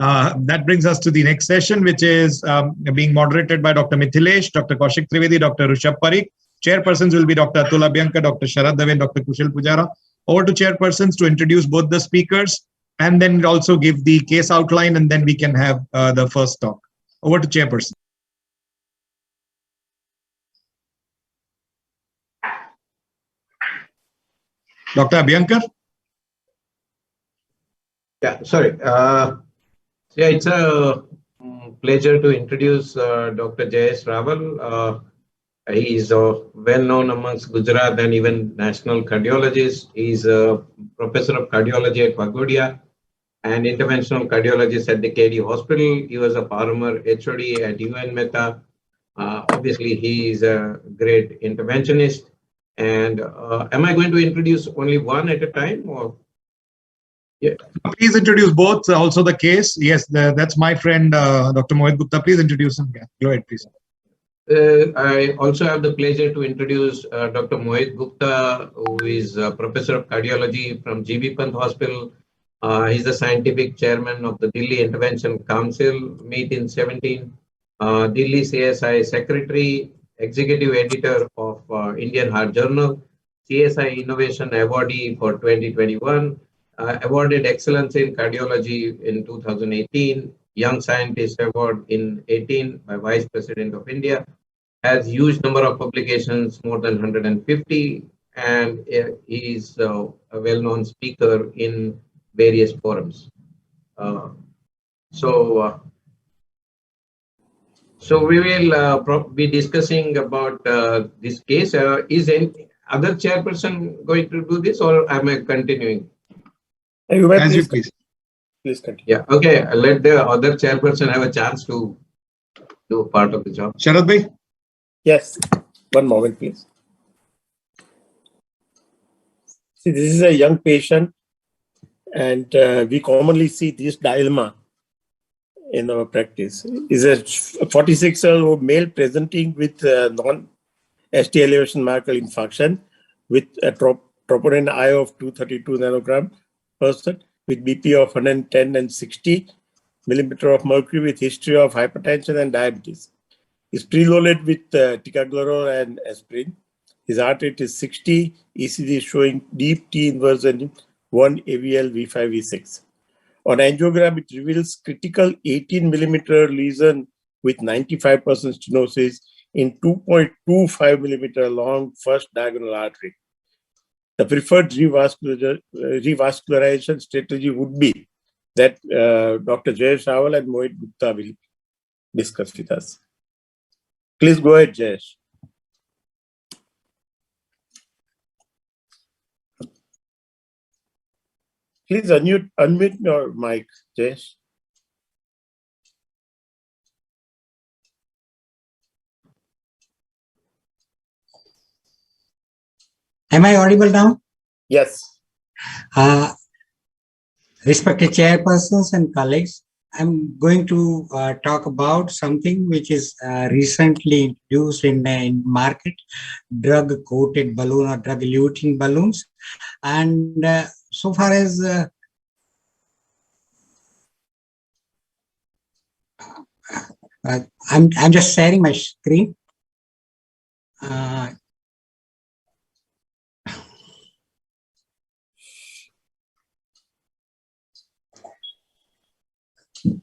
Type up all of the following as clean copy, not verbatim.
That brings us to the next session, which is being moderated by Dr. Mithilesh, Dr. Kaushik Trivedi, Dr. Rishabh Parikh. Chairpersons will be Dr. Atul Abhyankar, Dr. Sharad Dave, Dr. Kushal Pujara. Over to chairpersons to introduce both the speakers and then also give the case outline, and then we can have the first talk. Over to chairperson. Dr. Abhyankar? Yeah, sorry. Yeah, it's a pleasure to introduce Dr. Jayesh Rawal. He is well known amongst Gujarat and even national cardiologist. He's a professor of cardiology at Pagodia and interventional cardiologist at the KD Hospital. He was a former HOD at UN Mehta. Obviously, he is a great interventionist. And am I going to introduce only one at a time, or? Yeah. Please introduce both. Also the case. Yes, that's my friend, Dr. Mohit Gupta. Please introduce him. Yeah. Go ahead, please. I also have the pleasure to introduce Dr. Mohit Gupta, who is a professor of cardiology from GB Pant Hospital. He's the scientific chairman of the Delhi Intervention Council, meet in 17, Delhi CSI secretary, executive editor of Indian Heart Journal, CSI Innovation Awardee for 2021, awarded Excellence in Cardiology in 2018, Young Scientist Award in 18 by Vice President of India, has huge number of publications, more than 150, and he is a well-known speaker in various forums. So we will be discussing about this case. Is any other chairperson going to do this, or am I continuing? As you please. Please continue. Yeah, okay. Let the other chairperson have a chance to do part of the job. Sharad bhai? Yes, one moment, please. See, this is a young patient, and we commonly see this dilemma in our practice. Is a 46-year-old male presenting with non-ST elevation myocardial infarction with a troponin I of 232 nanogram person with BP of 110 and 60 millimeter of mercury with history of hypertension and diabetes. Is preloaded with Ticagrelor and aspirin. His heart rate is 60, ECG is showing deep T inversion 1 AVL V5 V6. On angiogram, it reveals critical 18 millimeter lesion with 95% stenosis in 2.25 millimeter long first diagonal artery. The preferred revascularization strategy would be that Dr. Jayesh Rawal and Mohit Gupta will discuss with us. Please go ahead, Jayesh. Please unmute your mic, Jayesh. Am I audible now? Yes. Respected chairpersons and colleagues, I'm going to talk about something which is recently introduced in market, drug-coated balloon or drug-eluting balloons. And so far as I'm just sharing my screen.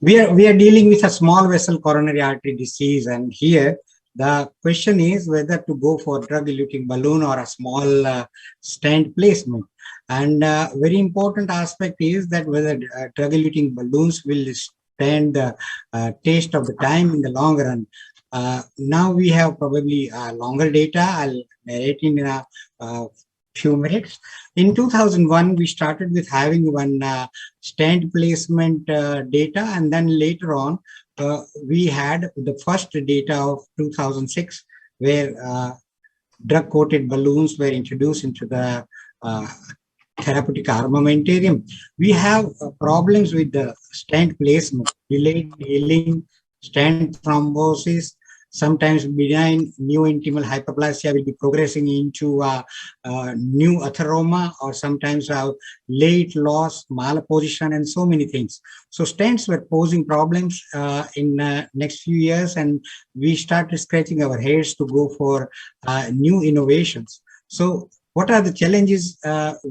We are dealing with a small vessel coronary artery disease, and here the question is whether to go for drug-eluting balloon or a small stent placement. And very important aspect is that whether drug-eluting balloons will stand the test of the time in the long run. Now we have probably longer data. I'll narrate in a few minutes. In 2001, we started with having one stent placement data, and then later on, we had the first data of 2006, where drug-coated balloons were introduced into the therapeutic armamentarium. We have problems with the stent placement, delayed healing, stent thrombosis, sometimes benign neointimal hyperplasia will be progressing into new atheroma, or sometimes late loss, malposition, and so many things. So stents were posing problems in next few years, and we started scratching our heads to go for new innovations. So what are the challenges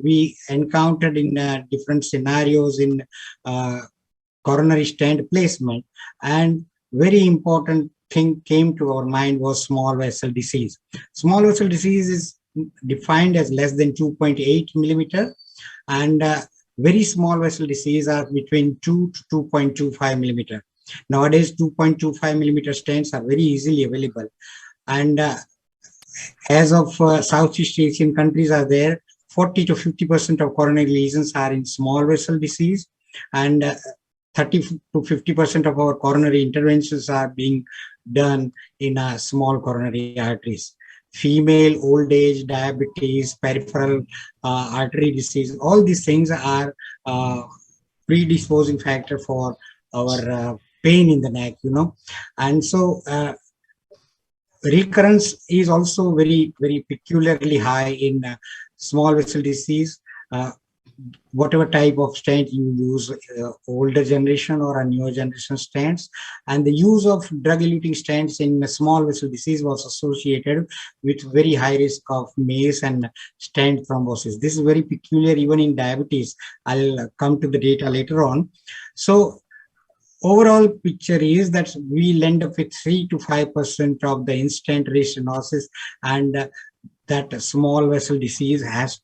we encountered in different scenarios in coronary stent placement? And very important thing came to our mind was small vessel disease. Small vessel disease is defined as less than 2.8 millimeter, and very small vessel disease are between 2 to 2.25 millimeter. Nowadays, 2.25 millimeter stents are very easily available, and as of Southeast Asian countries are there, 40 to 50% of coronary lesions are in small vessel disease, and 30 to 50% of our coronary interventions are being done in small coronary arteries. Female, old age, diabetes, peripheral artery disease, all these things are predisposing factor for our pain in the neck, and so recurrence is also very, very peculiarly high in small vessel disease. Whatever type of stent you use, older generation or a newer generation stents, and the use of drug-eluting stents in small vessel disease was associated with very high risk of MACE and stent thrombosis. This is very peculiar even in diabetes. I'll come to the data later on. So overall picture is that we'll end up with 3 to 5% of the in-stent restenosis, and that small vessel disease has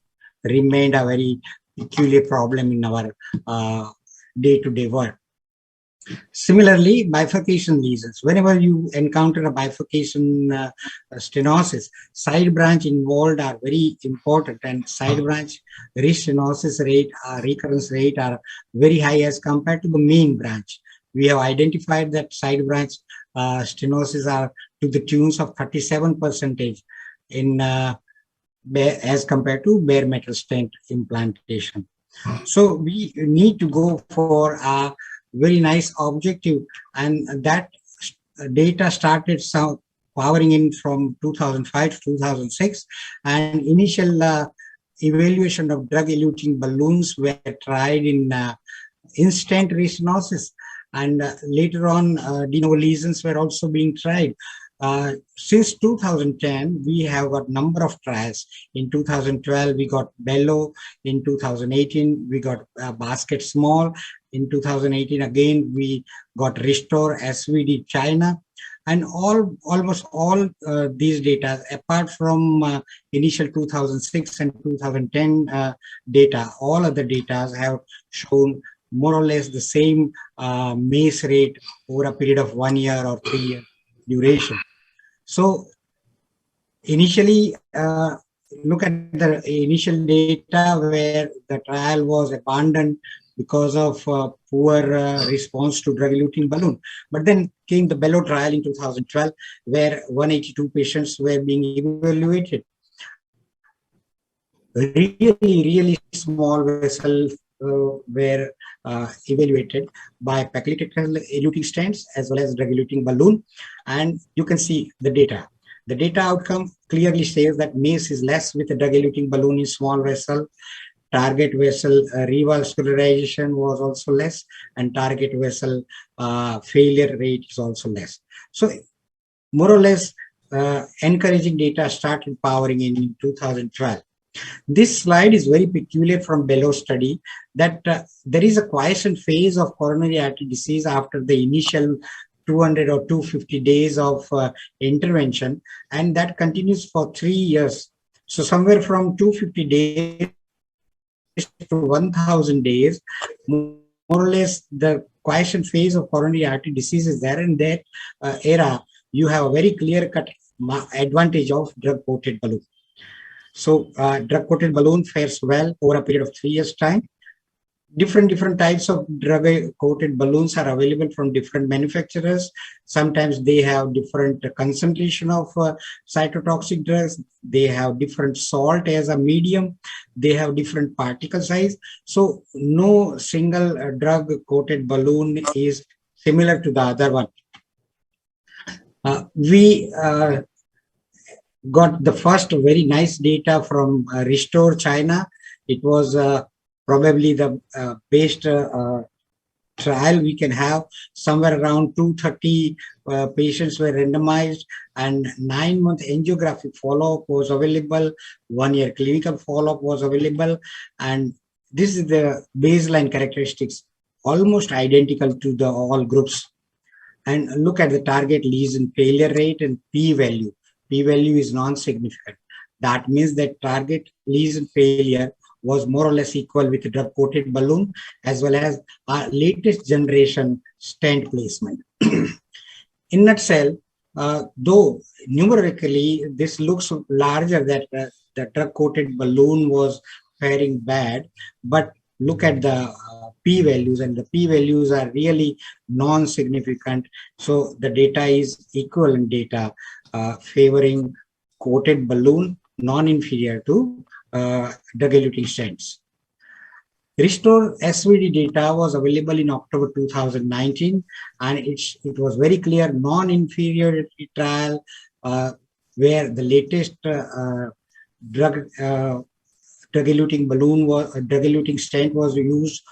remained a very peculiar problem in our day-to-day work. Similarly, bifurcation lesions. Whenever you encounter a bifurcation stenosis, side branch involved are very important, and side branch restenosis rate, recurrence rate are very high as compared to the main branch. We have identified that side branch stenosis are to the tunes of 37% in as compared to bare metal stent implantation. So we need to go for a very nice objective, and that data started powering in from 2005 to 2006, and initial evaluation of drug-eluting balloons were tried in in-stent restenosis, and later on de novo lesions were also being tried. Since 2010, we have got number of trials. In 2012, we got Bello. In 2018, we got Basket Small. In 2018, again, we got Restore, SVD China. And almost all these data, apart from initial 2006 and 2010 data, all other data have shown more or less the same MACE rate over a period of 1 year or 3 year duration. So initially, look at the initial data where the trial was abandoned because of poor response to drug-eluting balloon. But then came the Bello trial in 2012, where 182 patients were being evaluated. Really small vessels were evaluated by paclitaxel eluting stents as well as drug-eluting balloon, and you can see the data. The data outcome clearly says that MACE is less with a drug-eluting balloon in small vessel. Target vessel revascularization was also less, and target vessel failure rate is also less. So more or less encouraging data started powering in 2012. This slide is very peculiar from Bello study, that there is a quiescent phase of coronary artery disease after the initial 200 or 250 days of intervention, and that continues for 3 years. So somewhere from 250 days to 1000 days, more or less the quiescent phase of coronary artery disease is there. In that era, you have a very clear-cut advantage of drug-coated balloon. So drug-coated balloon fares well over a period of 3 years' time. Different types of drug-coated balloons are available from different manufacturers. Sometimes they have different concentration of cytotoxic drugs. They have different salt as a medium. They have different particle size. So no single drug-coated balloon is similar to the other one. We got the first very nice data from Restore China. It was probably the best trial we can have. Somewhere around 230 patients were randomized, and 9-month angiographic follow-up was available. 1-year clinical follow-up was available, and this is the baseline characteristics, almost identical to the all groups. And look at the target lesion failure rate and p-value. P-value is non-significant. That means that target lesion failure was more or less equal with the drug-coated balloon, as well as our latest generation stent placement. In nutshell, though numerically this looks larger, that the drug-coated balloon was faring bad, but look at the p-values, and the p-values are really non-significant. So the data is equivalent data favoring coated balloon, non-inferior to drug-eluting stents. Restore SVD data was available in October 2019, and it was very clear non-inferiority trial where the latest drug-eluting balloon was drug-eluting stent was used.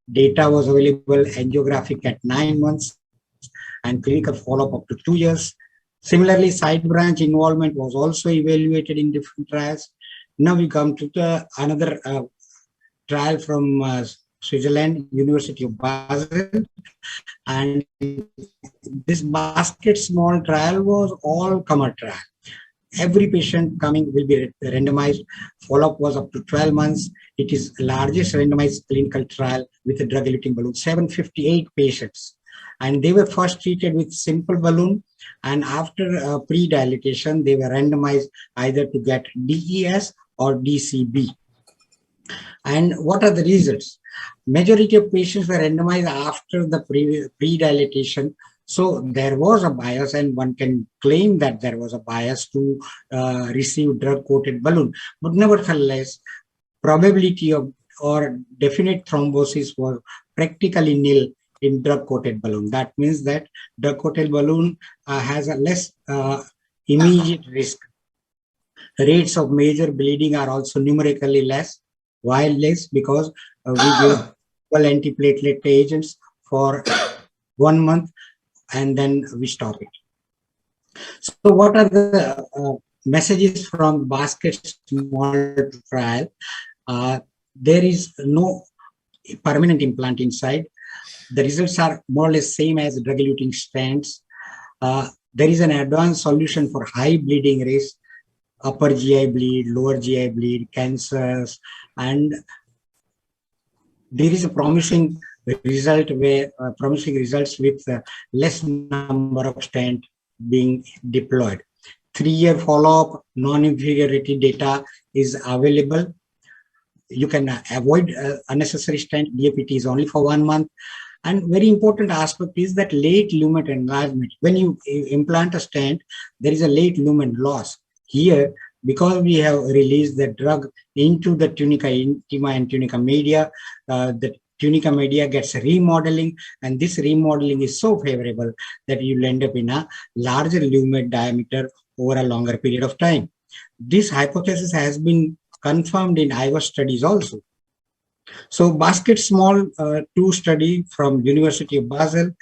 Data was available angiographic at 9 months and clinical follow-up up to 2 years. Similarly, side branch involvement was also evaluated in different trials. Now we come to the another trial from Switzerland, University of Basel, and this basket small trial was all-comer trial. Every patient coming will be randomized. Follow-up was up to 12 months. It is the largest randomized clinical trial with a drug-eluting balloon, 758 patients. And they were first treated with simple balloon, and after pre-dilatation, they were randomized either to get DES or DCB. And what are the results? Majority of patients were randomized after the pre-dilatation. So there was a bias, and one can claim that there was a bias to receive drug-coated balloon. But nevertheless, probability of or definite thrombosis was practically nil in drug-coated balloon. That means that drug-coated balloon has a less immediate risk. Rates of major bleeding are also numerically less. Why less? Because we give antiplatelet agents for 1 month and then we stop it. So what are the messages from basket small trial? There is no permanent implant inside. The results are more or less same as drug-eluting stents. There is an advanced solution for high bleeding risk, upper GI bleed, lower GI bleed, cancers, and there is a promising result where promising results with less number of stents being deployed. 3-year follow-up non-inferiority data is available. You can avoid unnecessary stent. DAPT is only for 1 month. And very important aspect is that late lumen enlargement. When you implant a stent, there is a late lumen loss. Here, because we have released the drug into the tunica intima and tunica media, the tunica media gets remodeling, and this remodeling is so favorable that you will end up in a larger lumen diameter over a longer period of time. This hypothesis has been confirmed in IVA studies also. So basket small 2 study from University of Basel,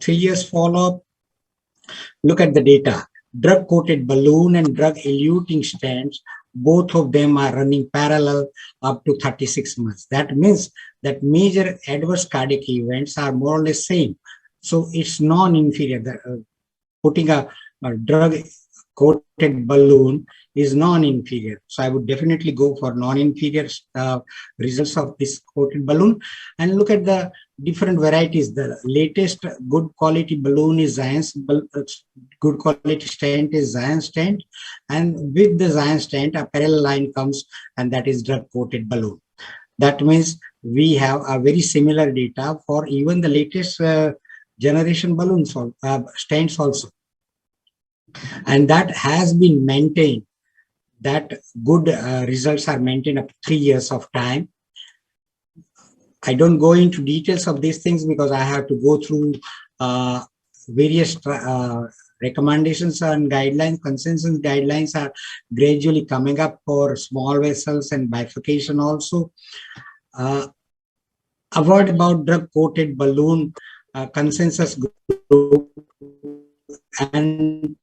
3 years follow-up. Look at the data. Drug-coated balloon and drug-eluting stents, both of them are running parallel up to 36 months. That means that major adverse cardiac events are more or less same. So it's non-inferior. Putting a drug-coated balloon is non-inferior. So I would definitely go for non-inferior results of this coated balloon. And look at the different varieties. The latest good quality balloon is Zions, good quality stent is Zion stent. And with the Zion stent, a parallel line comes, and that is drug-coated balloon. That means we have a very similar data for even the latest generation balloons, stents also. And that has been maintained. That good results are maintained up to 3 years of time. I don't go into details of these things because I have to go through various recommendations and guidelines, consensus guidelines are gradually coming up for small vessels and bifurcation also. A word about drug-coated balloon consensus group, and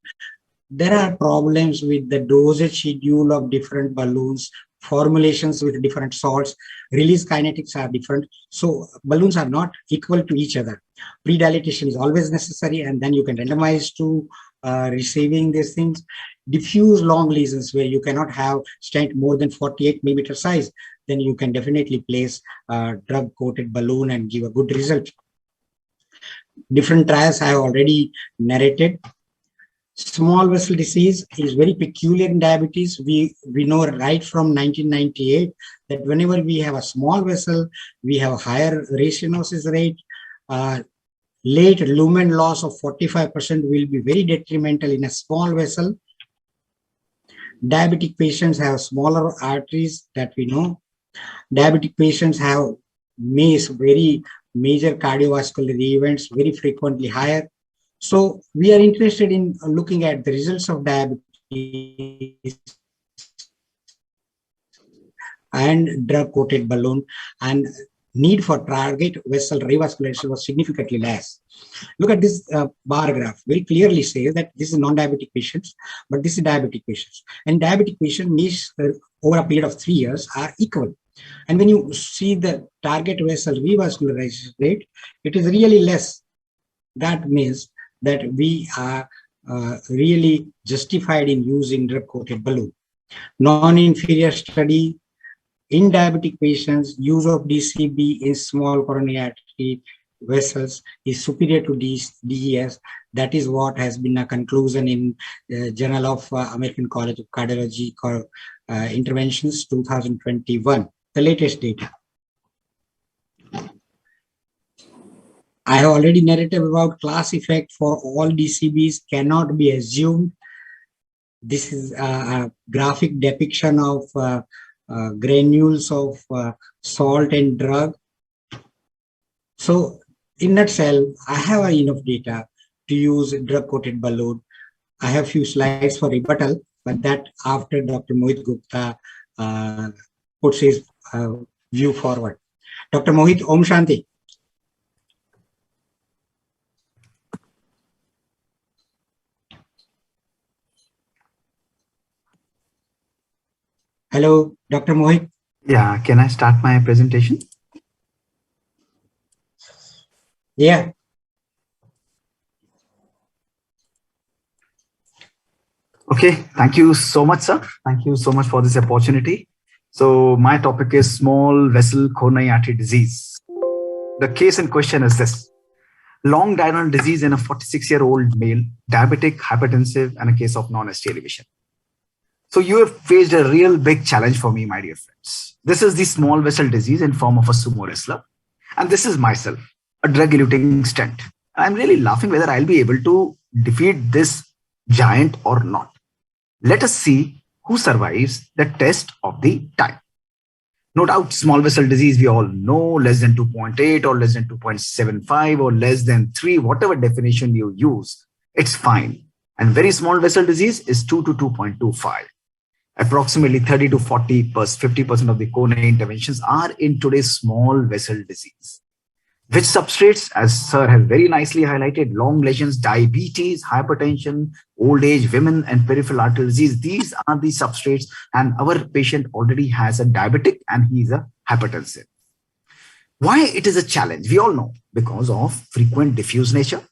there are problems with the dosage schedule of different balloons, formulations with different salts, release kinetics are different. So balloons are not equal to each other. Pre-dilatation is always necessary, and then you can randomize to receiving these things. Diffuse long lesions where you cannot have stent more than 48 millimeter size, then you can definitely place a drug-coated balloon and give a good result. Different trials I have already narrated. Small vessel disease is very peculiar in diabetes. We know right from 1998 that whenever we have a small vessel, we have a higher restenosis rate. Late lumen loss of 45% will be very detrimental in a small vessel. Diabetic patients have smaller arteries that we know. Diabetic patients have very major cardiovascular events, very frequently higher. So we are interested in looking at the results of diabetes and drug-coated balloon, and need for target vessel revascularization was significantly less. Look at this bar graph, very clearly says that this is non-diabetic patients, but this is diabetic patients. And diabetic patients needs over a period of 3 years are equal. And when you see the target vessel revascularization rate, it is really less. That means that we are really justified in using drug-coated balloon. Non-inferior study in diabetic patients, use of DCB in small coronary artery vessels is superior to DES. That is what has been a conclusion in Journal of American College of Cardiology Interventions 2021, the latest data. I have already narrated about class effect for all DCBs cannot be assumed. This is a graphic depiction of granules of salt and drug. So in nutshell, I have enough data to use drug-coated balloon. I have few slides for rebuttal, but that after Dr. Mohit Gupta puts his view forward. Dr. Mohit, Om Shanti. Hello, Dr. Mohit. Yeah, can I start my presentation? Yeah. Okay, thank you so much, sir. Thank you so much for this opportunity. So my topic is small vessel coronary artery disease. The case in question is this: long diurnal disease in a 46-year-old male, diabetic, hypertensive, and a case of non-ST elevation. So you have faced a real big challenge for me, my dear friends. This is the small vessel disease in form of a sumo wrestler. And this is myself, a drug-eluting stent. I'm really laughing whether I'll be able to defeat this giant or not. Let us see who survives the test of the time. No doubt, small vessel disease, we all know, less than 2.8 or less than 2.75 or less than 3, whatever definition you use, it's fine. And very small vessel disease is 2 to 2.25. Approximately 30 to 50% of the coronary interventions are in today's small vessel disease. Which substrates, as sir has very nicely highlighted, long lesions, diabetes, hypertension, old age, women, and peripheral arterial disease. These are the substrates, and our patient already has a diabetic and he is a hypertensive. Why it is a challenge? We all know, because of frequent diffuse nature,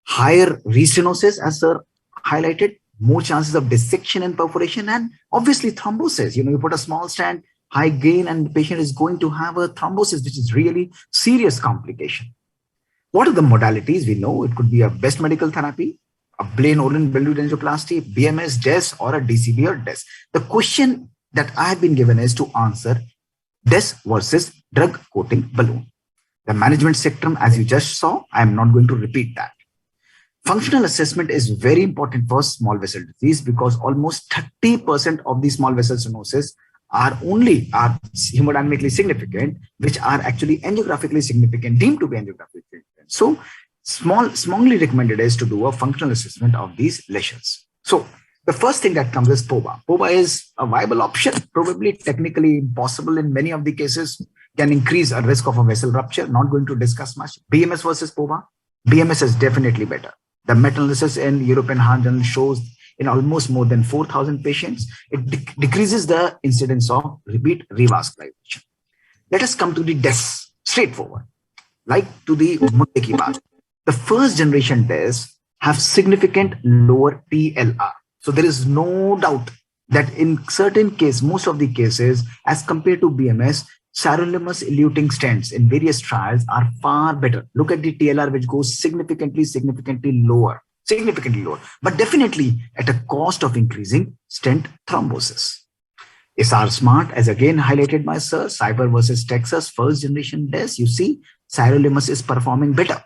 higher restenosis, as sir highlighted, more chances of dissection and perforation, and obviously thrombosis. You put a small stent, high gain, and the patient is going to have a thrombosis, which is really serious complication. What are the modalities? We know it could be a best medical therapy, a plain Orlin balloon angioplasty, BMS, DES, or a DCB or DES. The question that I have been given is to answer DES versus drug coating balloon. The management spectrum, as you just saw, I am not going to repeat that. Functional assessment is very important for small vessel disease because almost 30% of the small vessel stenosis are hemodynamically significant, which are actually angiographically significant, deemed to be angiographically significant. So Strongly recommended is to do a functional assessment of these lesions. So the first thing that comes is POBA. POBA is a viable option, probably technically impossible in many of the cases, can increase a risk of a vessel rupture. Not going to discuss much. BMS versus POBA. BMS is definitely better. The meta-analysis in European Heart Journal shows in almost more than 4,000 patients, it decreases the incidence of repeat revascularization. Let us come to the DES, straightforward, like to the mudde ki baat. The first generation DES have significant lower TLR. So there is no doubt that in certain cases, most of the cases, as compared to BMS, sirolimus eluting stents in various trials are far better. Look at the TLR, which goes significantly lower, but definitely at a cost of increasing stent thrombosis. SR Smart, as again highlighted by Sir, Cyber versus Texas, first generation DES, you see sirolimus is performing better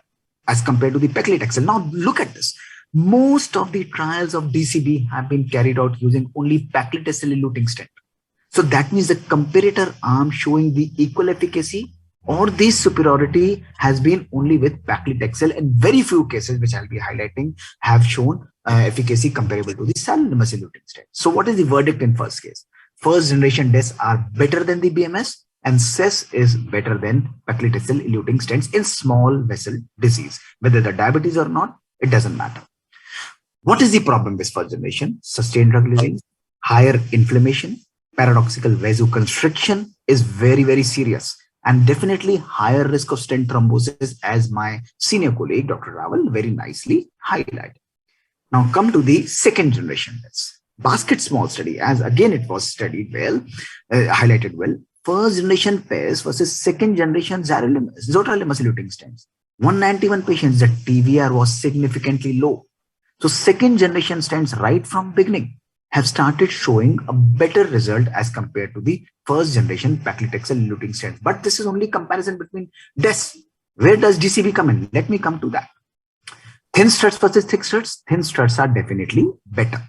as compared to the paclitaxel. Now look at this. Most of the trials of DCB have been carried out using only paclitaxel eluting stent. So that means the comparator arm showing the equal efficacy or the superiority has been only with paclitaxel, and very few cases, which I'll be highlighting, have shown efficacy comparable to the sirolimus eluting stent. So what is the verdict in first case? First generation DES are better than the BMS, and CES is better than paclitaxel eluting stents in small vessel disease. Whether the diabetes or not, it doesn't matter. What is the problem with first generation? Sustained drug release, higher inflammation, paradoxical vasoconstriction is very, very serious, and definitely higher risk of stent thrombosis, as my senior colleague, Dr. Raval, very nicely highlighted. Now come to the second generation DES. Basket small study, as again it was studied well, highlighted well. First generation PES versus second generation sirolimus eluting stents. 191 patients, the TVR was significantly low. So second generation stents right from beginning have started showing a better result as compared to the first generation paclitaxel eluting stents. But this is only comparison between DES. Where does DCB come in? Let me come to that. Thin struts versus thick struts. Thin struts are definitely better.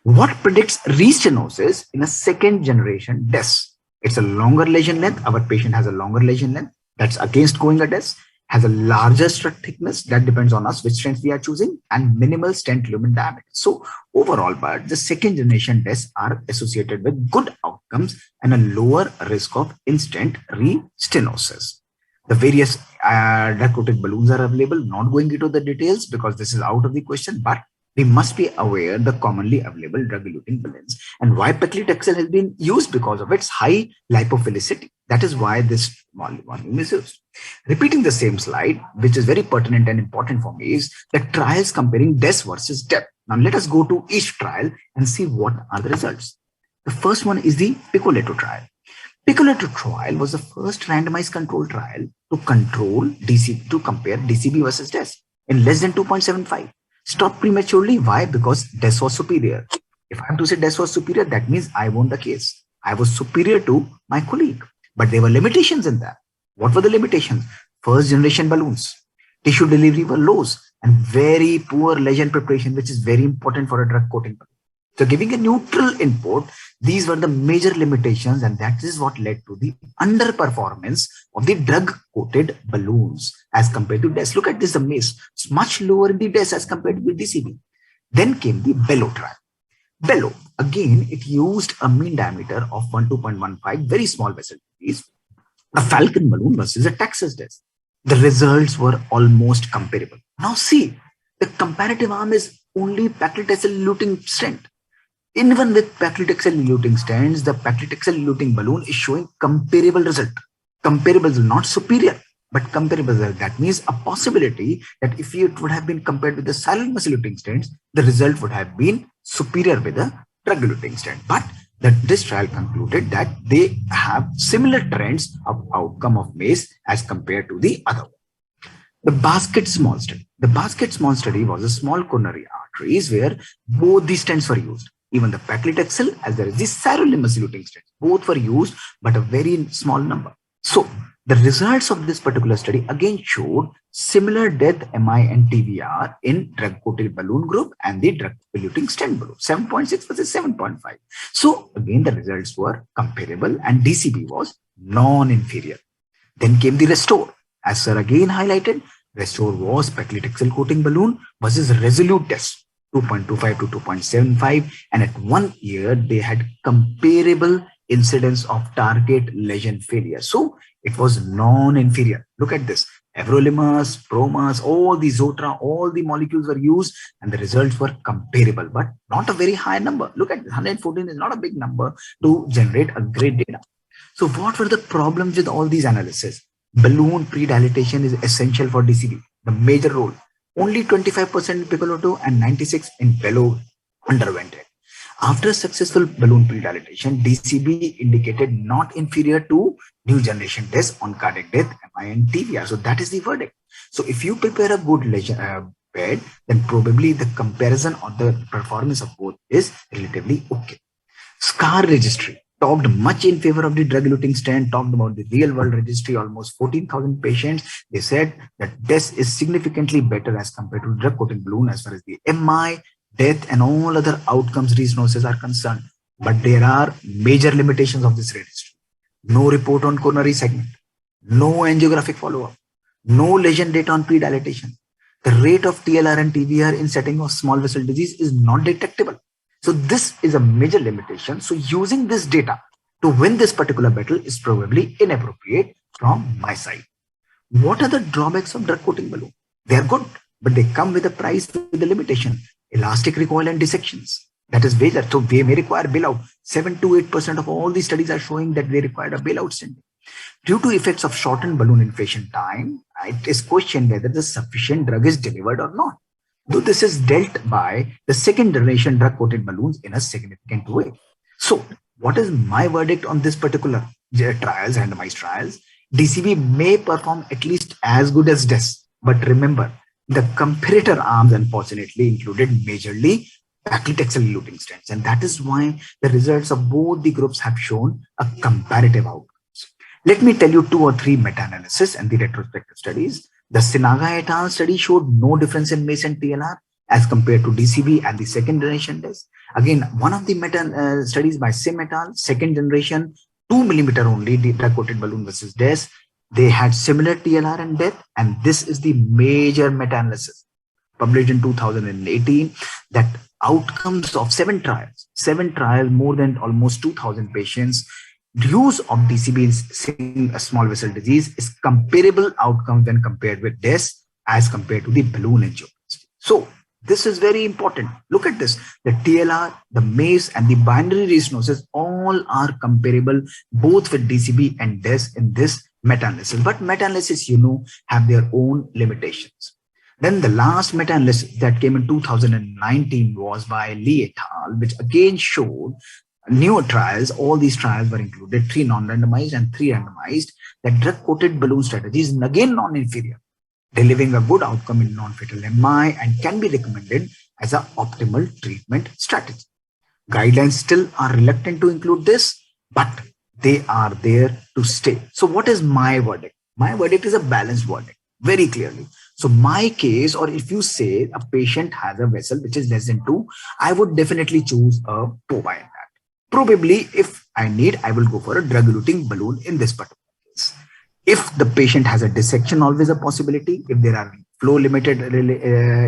What predicts restenosis in a second generation DES? It's a longer lesion length. Our patient has a longer lesion length. That's against going a DES. Has a larger strut thickness. That depends on us which stents we are choosing, and minimal stent lumen diameter. So overall, but the second generation DES are associated with good outcomes and a lower risk of instant restenosis. The various drug-coated balloons are available. Not going into the details because this is out of the question, but we must be aware the commonly available drug-eluting balloons and why paclitaxel has been used because of its high lipophilicity. That is why this volume is used. Repeating the same slide, which is very pertinent and important for me, is the trials comparing DES versus DEP. Now let us go to each trial and see what are the results. The first one is the Picoletto trial. Picoletto trial was the first randomized control trial to compare DCB versus DES in less than 2.75. Stopped prematurely. Why? Because DES was superior. If I am to say DES was superior, that means I won the case. I was superior to my colleague. But there were limitations in that. What were the limitations? First generation balloons, tissue delivery were lows, and very poor lesion preparation, which is very important for a drug coating balloon. So giving a neutral input, these were the major limitations, and that is what led to the underperformance of the drug-coated balloons as compared to DES. Look at this, the mace. It's much lower in the DES as compared to the DCB. Then came the Bellow trial. Bellow, again, it used a mean diameter of 12.15, very small vessel disease, a Falcon balloon versus a Texas DES. The results were almost comparable. Now see, the comparative arm is only paclitaxel eluting stent. Even with paclitaxel eluting stents, the paclitaxel eluting balloon is showing comparable result. Comparable, not superior, but comparable result. That means a possibility that if it would have been compared with the sirolimus eluting stents, the result would have been superior with the drug eluting stent. But this trial concluded that they have similar trends of outcome of MACE as compared to the other one. The basket small study. The basket small study was a small coronary arteries where both these stents were used. Even the paclitaxel as well as the sirolimus eluting stents, both were used, but a very small number. So the results of this particular study again showed similar death MI and TVR in drug-coated balloon group and the drug-eluting stent group, 7.6 versus 7.5. So again, the results were comparable and DCB was non-inferior. Then came the Restore. As Sir again highlighted, Restore was paclitaxel coating balloon versus Resolute test, 2.25 to 2.75, and at 1 year they had comparable incidence of target lesion failure. So it was non-inferior. Look at this. Everolimus, Promus, all the Zotra, all the molecules were used and the results were comparable, but not a very high number. Look at this, 114 is not a big number to generate a great data. So what were the problems with all these analyses? Balloon pre-dilatation is essential for DCB, the major role. Only 25% in Piccolo 2 and 96 in Bellow underwent it. After successful balloon pre-dilatation, DCB indicated not inferior to new generation tests on cardiac death, MI and TVR. So that is the verdict. So if you prepare a good lesion, bed, then probably the comparison or the performance of both is relatively okay. SCAR registry talked much in favor of the drug-eluting stent, talked about the real-world registry, almost 14,000 patients. They said that this is significantly better as compared to drug-coating balloon as far as the MI, death, and all other outcomes stenosis are concerned. But there are major limitations of this registry. No report on coronary segment, no angiographic follow-up, no lesion data on pre-dilatation. The rate of TLR and TVR in setting of small vessel disease is not detectable. So this is a major limitation. So using this data to win this particular battle is probably inappropriate from my side. What are the drawbacks of drug coating balloon? They are good, but they come with a price with the limitation. Elastic recoil and dissections. That is major. So they may require bailout. 7 to 8% of all these studies are showing that they require a bailout stent. Due to effects of shortened balloon inflation time, it is questioned whether the sufficient drug is delivered or not. Though this is dealt by the second generation drug coated balloons in a significant way. So what is my verdict on this particular trials, randomized trials? DCB may perform at least as good as DES, but remember, the comparator arms unfortunately included majorly paclitaxel eluting stents, and that is why the results of both the groups have shown a comparative outcomes. Let me tell you 2 or 3 meta-analysis and the retrospective studies. The Sinaga et al. Study showed no difference in MACE and TLR as compared to DCB and the second generation DES. Again, one of the meta studies by Sim et al., second generation 2 mm only drug-coated balloon versus DES. They had similar TLR and death, and this is the major meta-analysis published in 2018 that outcomes of 7 trials, more than almost 2,000 patients, use of DCB in a small vessel disease is comparable outcome when compared with DES as compared to the balloon angioplasty. So this is very important. Look at this. The TLR, the MACE, and the binary restenosis all are comparable both with DCB and DES in this meta-analysis. But meta-analysis, have their own limitations. Then the last meta-analysis that came in 2019 was by Lee et al., which again showed newer trials. All these trials were included 3 non-randomized and 3 randomized, that drug-coated balloon strategy is again non-inferior, delivering a good outcome in non-fatal MI and can be recommended as an optimal treatment strategy. Guidelines still are reluctant to include this, but they are there to stay. So what is my verdict? My verdict is a balanced verdict, very clearly. So my case, or if you say a patient has a vessel which is less than 2, I would definitely choose a POBA in that. Probably if I need, I will go for a drug-eluting balloon in this particular case. If the patient has a dissection, always a possibility. If there are flow limited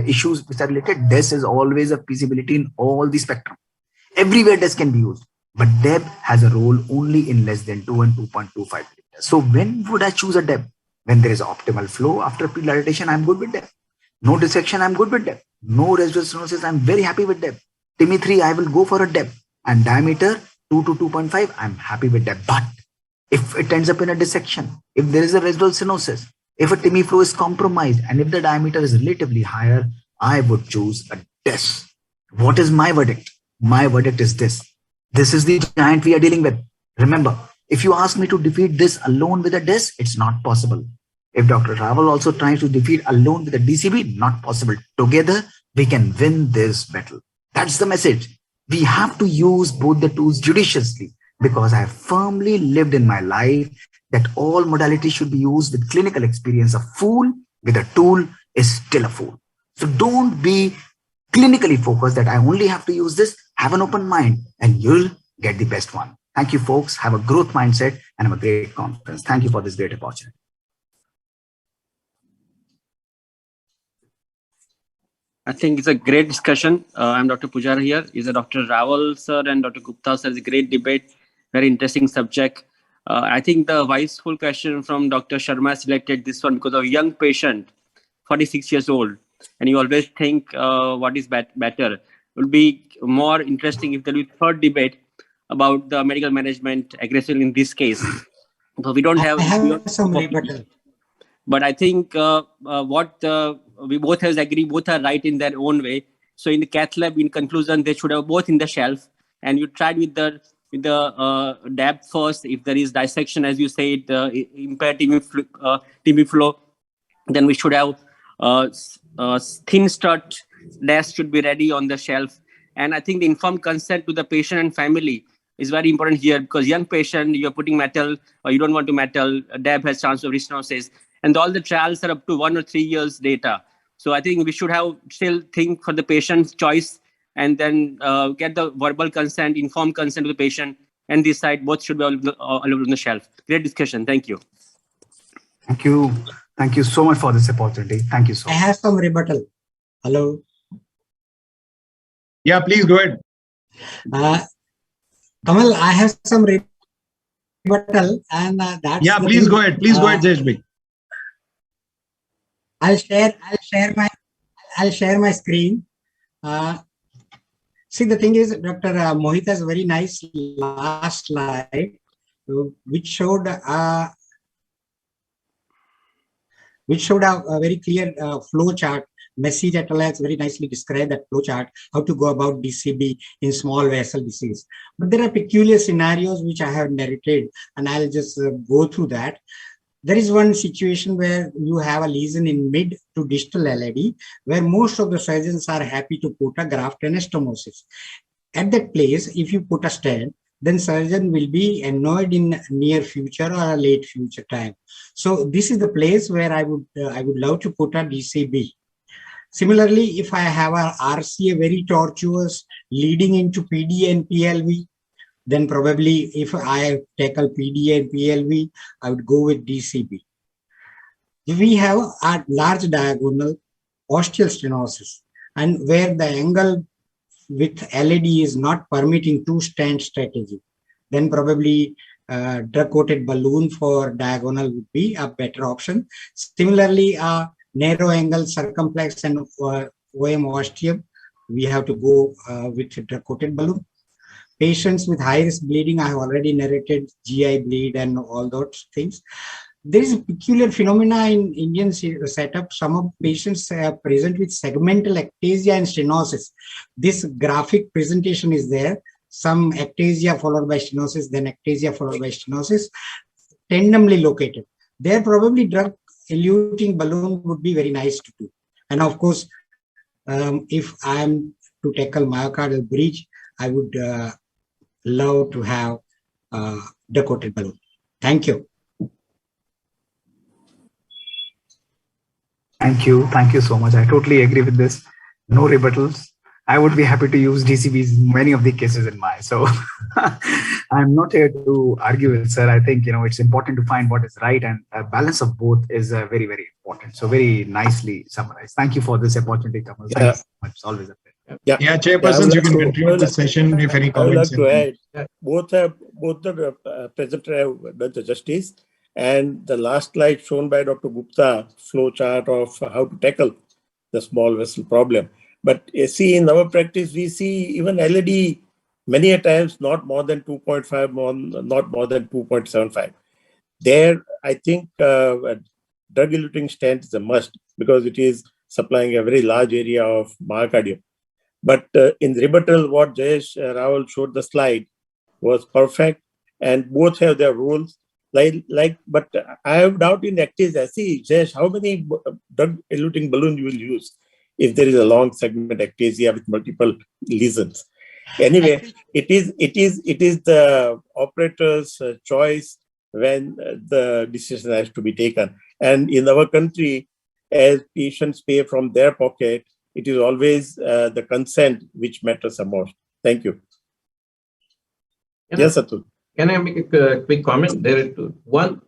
issues which are related, DES is always a feasibility in all the spectrum. Everywhere DES can be used, but DEB has a role only in less than 2 and 2.25 liters. So when would I choose a DEB? When there is optimal flow after pre-dilatation, I'm good with DEB. No dissection, I'm good with DEB. No residual stenosis, I'm very happy with DEB. TIMI 3, I will go for a DEB. And diameter 2 to 2.5, I'm happy with that. But if it ends up in a dissection, if there is a residual stenosis, if a TIMI flow is compromised, and if the diameter is relatively higher, I would choose a DES. What is my verdict? My verdict is this. This is the giant we are dealing with. Remember, if you ask me to defeat this alone with a DES, it's not possible. If Dr. Raval also tries to defeat alone with a DCB, not possible. Together, we can win this battle. That's the message. We have to use both the tools judiciously, because I have firmly lived in my life that all modalities should be used with clinical experience. A fool with a tool is still a fool. So don't be clinically focused that I only have to use this. Have an open mind and you'll get the best one. Thank you, folks. Have a growth mindset and have a great conference. Thank you for this great opportunity. I think it's a great discussion. I'm Dr. Pujara here. Is a Dr. Rawal sir and Dr. Gupta sir. It's a great debate. Very interesting subject. I think the wiseful question from Dr. Sharma selected this one because of a young patient, 46 years old, and you always think what is better. It will be more interesting if there will be third debate about the medical management aggressive in this case. So we don't have. I have some rebuttal. But I think what we both have agreed, both are right in their own way. So in the cath lab, in conclusion, they should have both in the shelf. And you tried with the DAB first. If there is dissection, as you said, impaired TB flow, then we should have thin strut dash should be ready on the shelf. And I think the informed consent to the patient and family is very important here, because young patient, you're putting metal or you don't want to metal, DAB has chance of restenosis. And all the trials are up to 1 or 3 years data. So I think we should have still think for the patient's choice and then get the verbal consent, informed consent to the patient, and decide both should be available on the shelf. Great discussion. Thank you. Thank you. Thank you so much for this opportunity. Thank you so much. I have some rebuttal. Hello. Yeah, please go ahead. Kamal, I have some rebuttal, and that's yeah. Please go ahead. Please go ahead, Jayesh. I'll share my screen. See, the thing is, Dr. Mohit has a very nice last slide, which showed a very clear flow chart. Messi et al. Has very nicely described that flow chart, how to go about DCB in small vessel disease. But there are peculiar scenarios which I have narrated, and I'll just go through that. There is one situation where you have a lesion in mid to distal LAD, where most of the surgeons are happy to put a graft and a stenosis. At that place, if you put a stent, then surgeon will be annoyed in near future or a late future time. So this is the place where I would love to put a DCB. Similarly, if I have a RCA very tortuous leading into PD and PLV, then probably if I tackle PD and PLV, I would go with DCB. If we have a large diagonal ostial stenosis, and where the angle with LAD is not permitting two-stent strategy, then probably drug-coated balloon for diagonal would be a better option. Similarly, narrow angle circumflex and OM ostium, we have to go with drug-coated balloon. Patients with high-risk bleeding, I have already narrated GI bleed and all those things. There is a peculiar phenomena in Indian setup. Some of patients present with segmental ectasia and stenosis. This graphic presentation is there. Some ectasia followed by stenosis, then ectasia followed by stenosis, tandemly located. There probably drug-eluting balloon would be very nice to do. And of course, if I am to tackle myocardial breach, I would love to have drug-coated balloon. Thank you. Thank you. Thank you so much. I totally agree with this. No rebuttals. I would be happy to use DCBs in many of the cases in my. So I'm not here to argue with sir. I think, it's important to find what is right, and a balance of both is very, very important. So very nicely summarized. Thank you for this opportunity, Kamal. Thank you so much. It's always a pleasure. Yeah, chairpersons, you can continue the session if any comments. I would like to add, both the presenter have done the justice. And the last slide shown by Dr. Gupta, flow chart of how to tackle the small vessel problem. But see, in our practice, we see even LAD many a times not more than 2.5, not more than 2.75. There, I think drug-eluting stent is a must, because it is supplying a very large area of myocardium. But in rebuttal, what Jayesh Rawal showed the slide was perfect, and both have their rules. But I have doubt in ectasia. See, Jayesh, how many drug-eluting balloon you will use if there is a long segment ectasia with multiple lesions? Anyway, it is the operator's choice when the decision has to be taken. And in our country, as patients pay from their pocket, it is always the consent which matters the most. Thank you. Yes, Atul. Can I make a quick comment? There are one.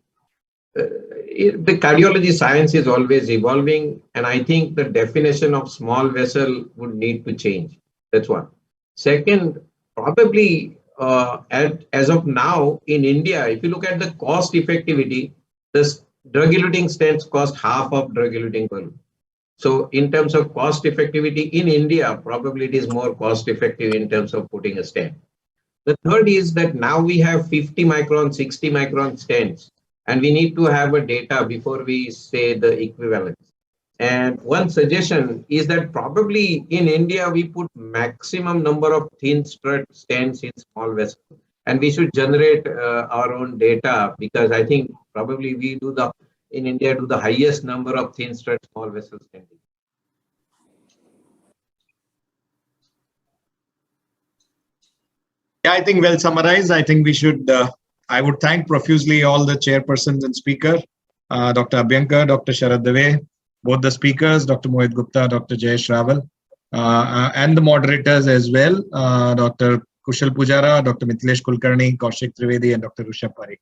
the cardiology science is always evolving, and I think the definition of small vessel would need to change. That's one. Second, probably as of now in India, if you look at the cost effectivity, this drug-eluting stents cost half of drug-eluting balloon. So in terms of cost effectivity in India, probably it is more cost effective in terms of putting a stent. The third is that now we have 50 micron, 60 micron stents, and we need to have a data before we say the equivalence. And one suggestion is that probably in India, we put maximum number of thin strut stents in small vessels, and we should generate our own data, because I think probably we do in India do the highest number of thin strut small vessel stenting. Yeah, I think well summarized. I think we should, I would thank profusely all the chairpersons and speaker, Dr. Abhyankar, Dr. Sharad Dave, both the speakers, Dr. Mohit Gupta, Dr. Jayesh Raval, and the moderators as well, Dr. Kushal Pujara, Dr. Mithilesh Kulkarni, Kaushik Trivedi, and Dr. Rishabh Parikh.